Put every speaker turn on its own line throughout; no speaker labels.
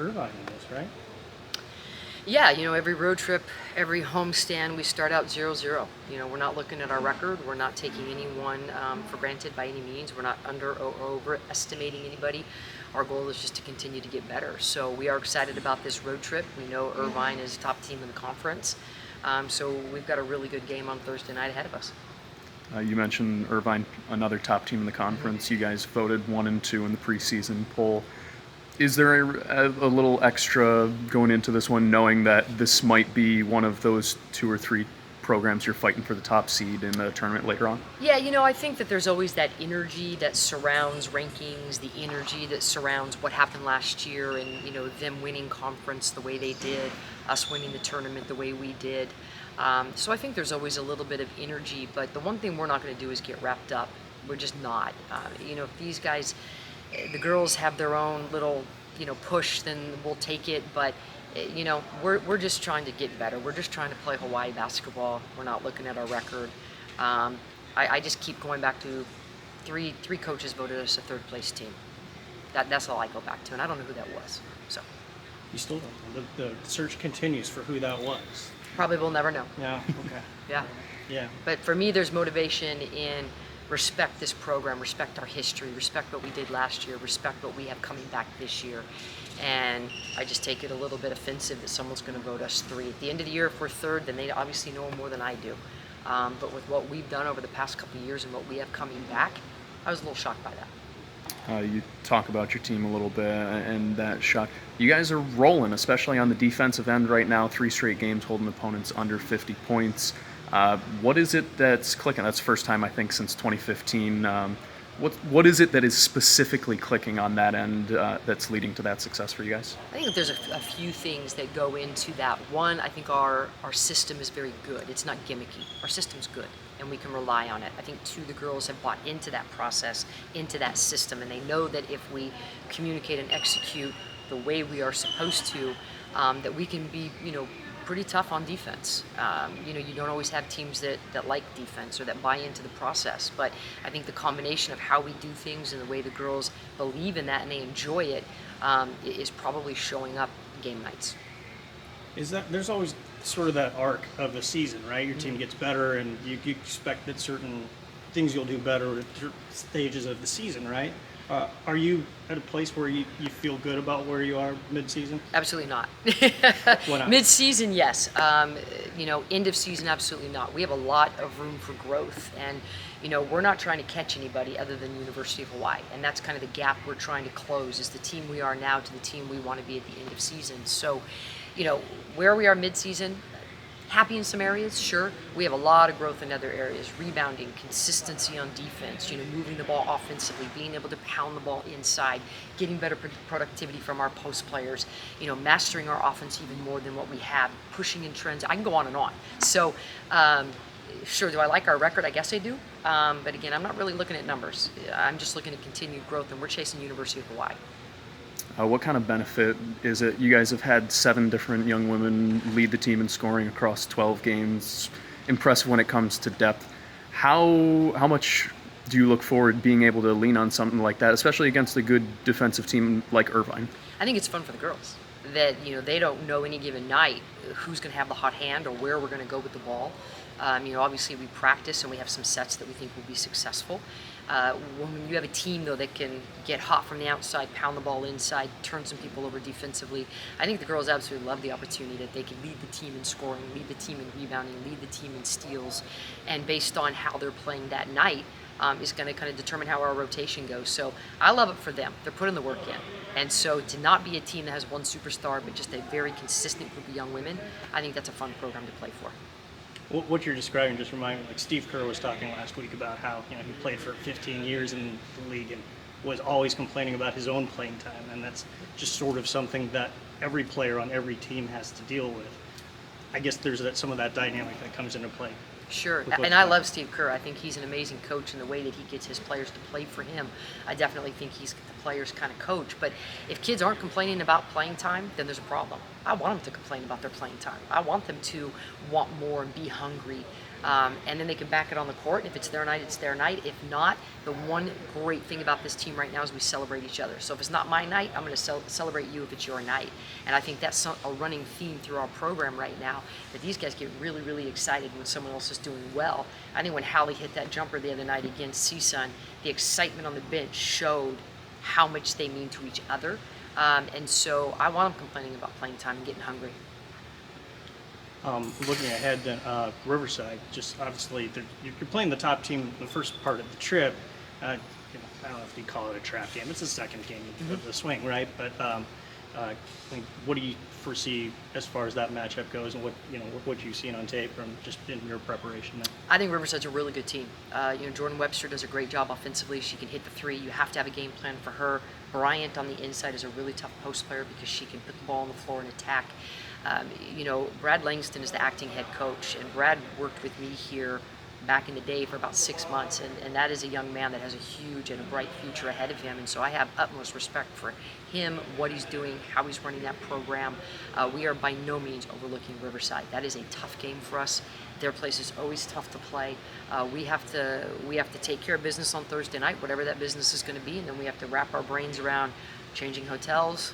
Irvine in this, right?
Yeah, every road trip, every homestand, we start out 0-0. We're not looking at our record. We're not taking anyone for granted by any means. We're not under or overestimating anybody. Our goal is just to continue to get better. So we are excited about this road trip. We know Irvine is top team in the conference. So we've got a really good game on Thursday night ahead of us.
You mentioned Irvine, another top team in the conference. You guys voted 1 and 2 in the preseason poll. Is there a little extra going into this one, knowing that this might be one of those 2 or 3 programs you're fighting for the top seed in the tournament later on?
Yeah, I think that there's always that energy that surrounds rankings, the energy that surrounds what happened last year and, them winning conference the way they did, us winning the tournament the way we did. So I think there's always a little bit of energy, but the one thing we're not going to do is get wrapped up. We're just not. If these guys, the girls have their own little, push, then we'll take it, but we're just trying to get better. We're just trying to play Hawai'i basketball. We're not looking at our record. I just keep going back to three coaches voted us a third place team. That's all I go back to, and I don't know who that was. So
You still don't know. The search continues for who that was.
probably we'll never know.
Yeah, okay.
Yeah.
Yeah.
But for me, there's motivation in respect this program, respect our history, respect what we did last year, respect what we have coming back this year. And I just take it a little bit offensive that someone's going to vote us 3. At the end of the year, if we're 3rd, then they obviously know more than I do. But with what we've done over the past couple of years and what we have coming back, I was a little shocked by that.
You talk about your team a little bit and that shot. You guys are rolling, especially on the defensive end right now. 3 straight games holding opponents under 50 points. What is it that's clicking? That's the first time, I think, since 2015. What is it that is specifically clicking on that end that's leading to that success for you guys?
I think that there's a few things that go into that. One, I think our system is very good. It's not gimmicky. Our system's good, and we can rely on it. I think, 2, the girls have bought into that process, into that system, and they know that if we communicate and execute the way we are supposed to, that we can be, pretty tough on defense. You don't always have teams that like defense or that buy into the process, but I think the combination of how we do things and the way the girls believe in that and they enjoy it is probably showing up game nights.
There's always sort of that arc of the season, right? Your team gets better and you expect that certain things you'll do better at certain stages of the season, right? Are you at a place where you feel good about where you are mid-season?
Absolutely not.
Why not?
Mid-season, yes. End of season, absolutely not. We have a lot of room for growth, and we're not trying to catch anybody other than University of Hawaii, and that's kind of the gap we're trying to close. Is the team we are now to the team we want to be at the end of season. So, where we are mid-season. Happy in some areas, sure. We have a lot of growth in other areas. Rebounding, consistency on defense, moving the ball offensively, being able to pound the ball inside, getting better productivity from our post players, mastering our offense even more than what we have, pushing in trends. I can go on and on. So, sure, do I like our record? I guess I do. But again, I'm not really looking at numbers. I'm just looking at continued growth, and we're chasing University of Hawaii.
What kind of benefit is it? You guys have had 7 different young women lead the team in scoring across 12 games. Impressive when it comes to depth. How much do you look forward being able to lean on something like that, especially against a good defensive team like Irvine?
I think it's fun for the girls that they don't know any given night who's going to have the hot hand or where we're going to go with the ball. Obviously we practice and we have some sets that we think will be successful. When you have a team, though, that can get hot from the outside, pound the ball inside, turn some people over defensively, I think the girls absolutely love the opportunity that they can lead the team in scoring, lead the team in rebounding, lead the team in steals, and based on how they're playing that night is going to kind of determine how our rotation goes. So I love it for them. They're putting the work in. And so to not be a team that has one superstar, but just a very consistent group of young women, I think that's a fun program to play for.
What you're describing just reminded me, like Steve Kerr was talking last week about how he played for 15 years in the league and was always complaining about his own playing time, and that's just sort of something that every player on every team has to deal with. I guess there's some of that dynamic that comes into play.
Sure, and I love Steve Kerr. I think he's an amazing coach in the way that he gets his players to play for him. I definitely think he's the players' kind of coach. But if kids aren't complaining about playing time, then there's a problem. I want them to complain about their playing time. I want them to want more and be hungry. And then they can back it on the court. If it's their night, it's their night. If not, the one great thing about this team right now is we celebrate each other. So if it's not my night, I'm going to celebrate you if it's your night. And I think that's a running theme through our program right now, that these guys get really, really excited when someone else is doing well. I think when Hallie hit that jumper the other night against CSUN, the excitement on the bench showed how much they mean to each other. And so I want them complaining about playing time and getting hungry.
Looking ahead, Riverside, just obviously you're playing the top team the first part of the trip. I don't know if you call it a trap game. It's the second game of the swing, right? But I mean, what do you foresee as far as that matchup goes, and what you've seen on tape from just in your preparation now?
I think Riverside's a really good team. Jordan Webster does a great job offensively. She can hit the three. You have to have a game plan for her. Bryant on the inside is a really tough post player because she can put the ball on the floor and attack. Brad Langston is the acting head coach, and Brad worked with me here back in the day for about 6 months, and that is a young man that has a huge and a bright future ahead of him, and so I have utmost respect for him, what he's doing, how he's running that program. We are by no means overlooking Riverside. That is a tough game for us. Their place is always tough to play. We have to take care of business on Thursday night, whatever that business is going to be, and then we have to wrap our brains around changing hotels,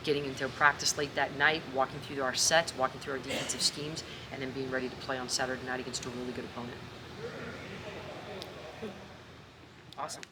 getting into practice late that night, walking through our sets, walking through our defensive schemes, and then being ready to play on Saturday night against a really good opponent. Awesome.